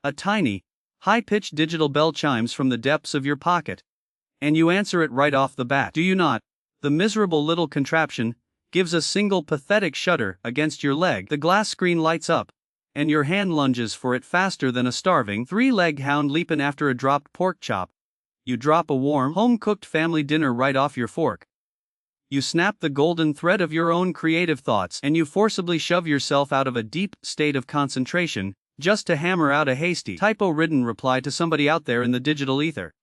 A tiny, high-pitched digital bell chimes from the depths of your pocket. And you answer it right off the bat, do you not? The miserable little contraption gives a single pathetic shudder against your leg. The glass screen lights up, and your hand lunges for it faster than a starving three-legged hound leaping after a dropped pork chop. You drop a warm, home-cooked family dinner right off your fork. You snap the golden thread of your own creative thoughts, and you forcibly shove yourself out of a deep state of concentration just to hammer out a hasty, typo-ridden reply to somebody out there in the digital ether.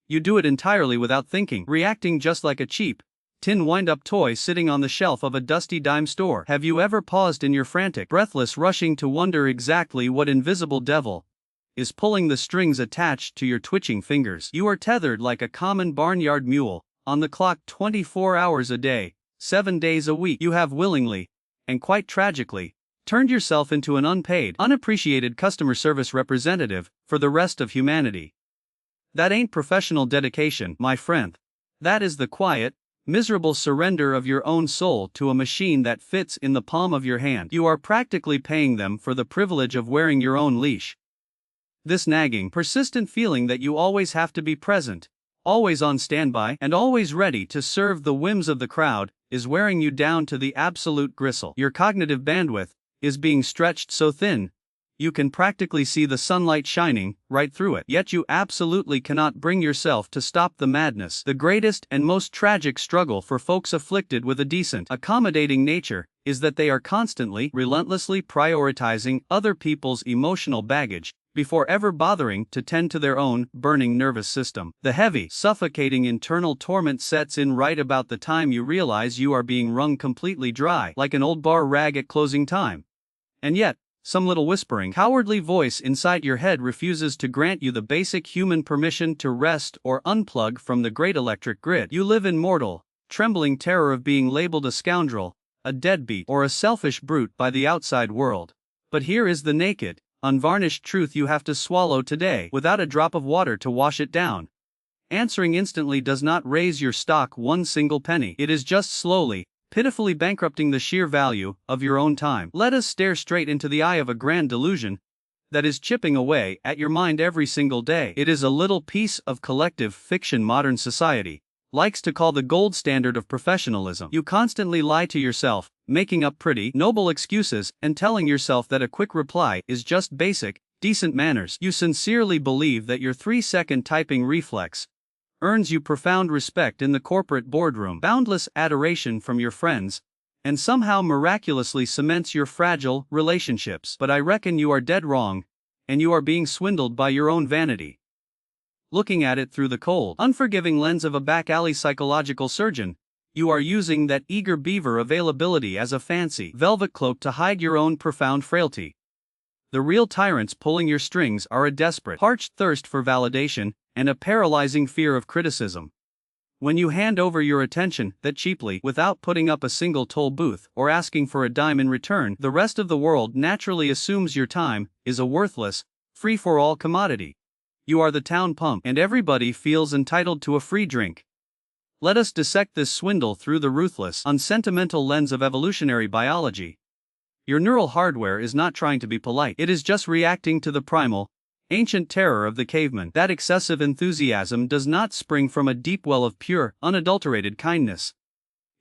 You do it entirely without thinking, reacting just like a cheap, tin wind-up toy sitting on the shelf of a dusty dime store. Have you ever paused in your frantic, breathless rushing to wonder exactly what invisible devil is pulling the strings attached to your twitching fingers? You are tethered like a common barnyard mule, on the clock 24 hours a day, 7 days a week. You have willingly, and quite tragically, turned yourself into an unpaid, unappreciated customer service representative for the rest of humanity. That ain't professional dedication, my friend. That is the quiet, miserable surrender of your own soul to a machine that fits in the palm of your hand. You are practically paying them for the privilege of wearing your own leash. This nagging, persistent feeling that you always have to be present, always on standby, and always ready to serve the whims of the crowd, is wearing you down to the absolute gristle. Your cognitive bandwidth is being stretched so thin, you can practically see the sunlight shining right through it. Yet you absolutely cannot bring yourself to stop the madness. The greatest and most tragic struggle for folks afflicted with a decent, accommodating nature is that they are constantly, relentlessly prioritizing other people's emotional baggage before ever bothering to tend to their own burning nervous system. The heavy, suffocating internal torment sets in right about the time you realize you are being wrung completely dry, like an old bar rag at closing time. And yet, some little whispering, cowardly voice inside your head refuses to grant you the basic human permission to rest or unplug from the great electric grid. You live in mortal, trembling terror of being labeled a scoundrel, a deadbeat, or a selfish brute by the outside world. But here is the naked, unvarnished truth you have to swallow today without a drop of water to wash it down. Answering instantly does not raise your stock one single penny. It is just slowly, pitifully bankrupting the sheer value of your own time. Let us stare straight into the eye of a grand delusion that is chipping away at your mind every single day. It is a little piece of collective fiction modern society likes to call the gold standard of professionalism. You constantly lie to yourself, making up pretty, noble excuses and telling yourself that a quick reply is just basic, decent manners. You sincerely believe that your 3-second typing reflex earns you profound respect in the corporate boardroom, boundless adoration from your friends, and somehow miraculously cements your fragile relationships. But I reckon you are dead wrong, and you are being swindled by your own vanity. Looking at it through the cold, unforgiving lens of a back-alley psychological surgeon, you are using that eager beaver availability as a fancy velvet cloak to hide your own profound frailty. The real tyrants pulling your strings are a desperate, parched thirst for validation and a paralyzing fear of criticism. When you hand over your attention that cheaply, without putting up a single toll booth or asking for a dime in return, the rest of the world naturally assumes your time is a worthless, free-for-all commodity. You are the town pump, and everybody feels entitled to a free drink. Let us dissect this swindle through the ruthless, unsentimental lens of evolutionary biology. Your neural hardware is not trying to be polite. It is just reacting to the primal, ancient terror of the caveman. That excessive enthusiasm does not spring from a deep well of pure, unadulterated kindness.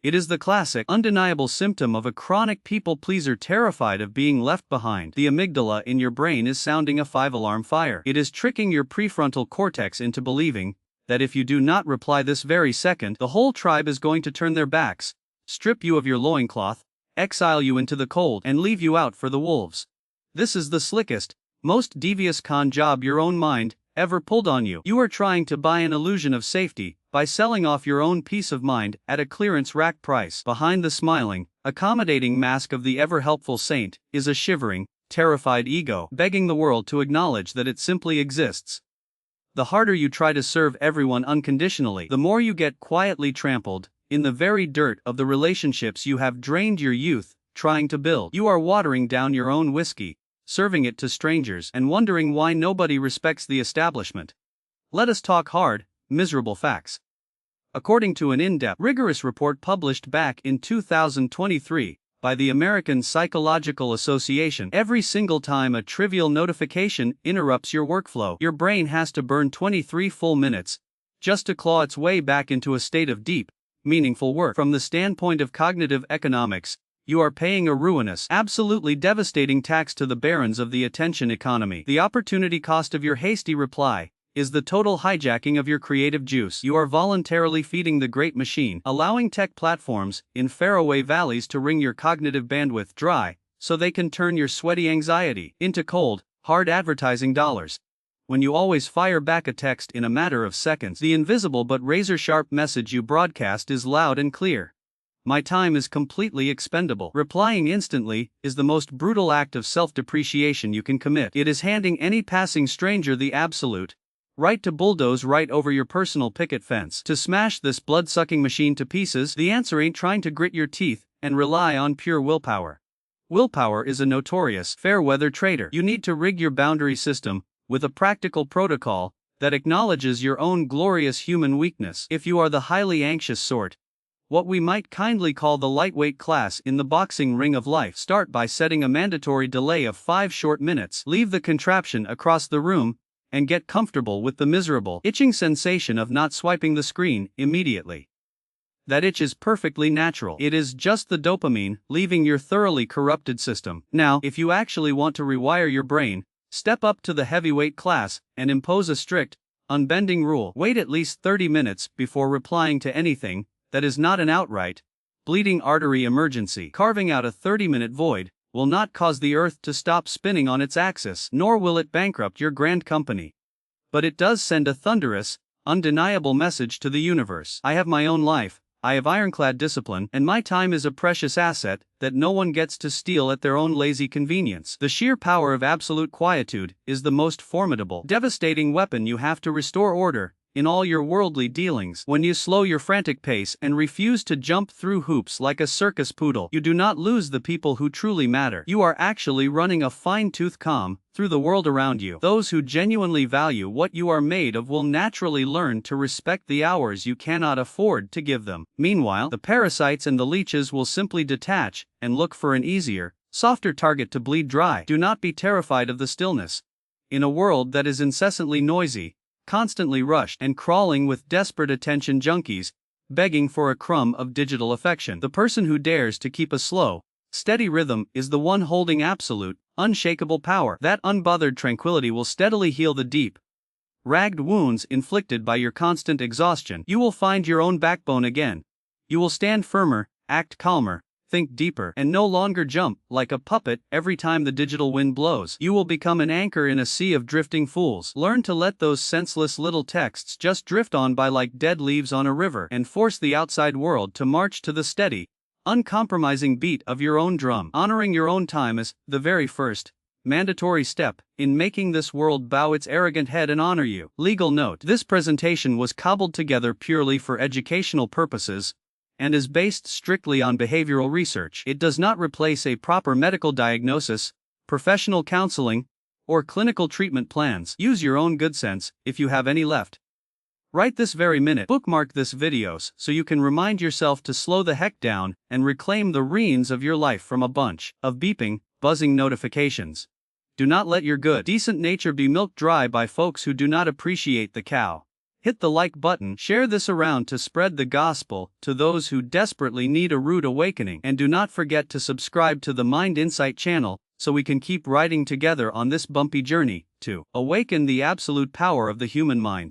It is the classic, undeniable symptom of a chronic people-pleaser terrified of being left behind. The amygdala in your brain is sounding a 5-alarm fire. It is tricking your prefrontal cortex into believing that if you do not reply this very second, the whole tribe is going to turn their backs, strip you of your loincloth, exile you into the cold, and leave you out for the wolves. This is the slickest, most devious con job your own mind ever pulled on you. You are trying to buy an illusion of safety by selling off your own peace of mind at a clearance rack price. Behind the smiling, accommodating mask of the ever-helpful saint is a shivering, terrified ego begging the world to acknowledge that it simply exists. The harder you try to serve everyone unconditionally, the more you get quietly trampled in the very dirt of the relationships you have drained your youth trying to build. You are watering down your own whiskey, serving it to strangers, and wondering why nobody respects the establishment. Let us talk hard, miserable facts. According to an in-depth, rigorous report published back in 2023, by the American Psychological Association. Every single time a trivial notification interrupts your workflow, your brain has to burn 23 full minutes just to claw its way back into a state of deep, meaningful work. From the standpoint of cognitive economics, you are paying a ruinous, absolutely devastating tax to the barons of the attention economy. The opportunity cost of your hasty reply is the total hijacking of your creative juice. You are voluntarily feeding the great machine, allowing tech platforms in faraway valleys to wring your cognitive bandwidth dry, so they can turn your sweaty anxiety into cold, hard advertising dollars. When you always fire back a text in a matter of seconds, the invisible but razor-sharp message you broadcast is loud and clear. My time is completely expendable. Replying instantly is the most brutal act of self-depreciation you can commit. It is handing any passing stranger the absolute right to bulldoze right over your personal picket fence. To smash this blood-sucking machine to pieces, the answer ain't trying to grit your teeth and rely on pure willpower. Willpower is a notorious fair-weather traitor. You need to rig your boundary system with a practical protocol that acknowledges your own glorious human weakness. If you are the highly anxious sort, what we might kindly call the lightweight class in the boxing ring of life, start by setting a mandatory delay of 5 short minutes. Leave the contraption across the room and get comfortable with the miserable, itching sensation of not swiping the screen immediately. That itch is perfectly natural. It is just the dopamine leaving your thoroughly corrupted system. Now, if you actually want to rewire your brain, step up to the heavyweight class and impose a strict, unbending rule. Wait at least 30 minutes before replying to anything that is not an outright, bleeding artery emergency. Carving out a 30-minute void will not cause the earth to stop spinning on its axis, nor will it bankrupt your grand company. But it does send a thunderous, undeniable message to the universe. I have my own life, I have ironclad discipline, and my time is a precious asset that no one gets to steal at their own lazy convenience. The sheer power of absolute quietude is the most formidable, devastating weapon you have to restore order in all your worldly dealings. When you slow your frantic pace and refuse to jump through hoops like a circus poodle, you do not lose the people who truly matter. You are actually running a fine-tooth comb through the world around you. Those who genuinely value what you are made of will naturally learn to respect the hours you cannot afford to give them. Meanwhile, the parasites and the leeches will simply detach and look for an easier, softer target to bleed dry. Do not be terrified of the stillness. In a world that is incessantly noisy, constantly rushed, and crawling with desperate attention junkies, begging for a crumb of digital affection, the person who dares to keep a slow, steady rhythm is the one holding absolute, unshakable power. That unbothered tranquility will steadily heal the deep, ragged wounds inflicted by your constant exhaustion. You will find your own backbone again. You will stand firmer, act calmer, think deeper, and no longer jump like a puppet every time the digital wind blows. You will become an anchor in a sea of drifting fools. Learn to let those senseless little texts just drift on by like dead leaves on a river, and force the outside world to march to the steady, uncompromising beat of your own drum. Honoring your own time is the very first, mandatory step in making this world bow its arrogant head and honor you. Legal note: this presentation was cobbled together purely for educational purposes and is based strictly on behavioral research. It does not replace a proper medical diagnosis, professional counseling, or clinical treatment plans. Use your own good sense, if you have any left. Right this very minute, bookmark this videos so you can remind yourself to slow the heck down and reclaim the reins of your life from a bunch of beeping, buzzing notifications. Do not let your good, decent nature be milked dry by folks who do not appreciate the cow. Hit the like button, share this around to spread the gospel to those who desperately need a rude awakening, and do not forget to subscribe to the Mind Insight channel so we can keep riding together on this bumpy journey to awaken the absolute power of the human mind.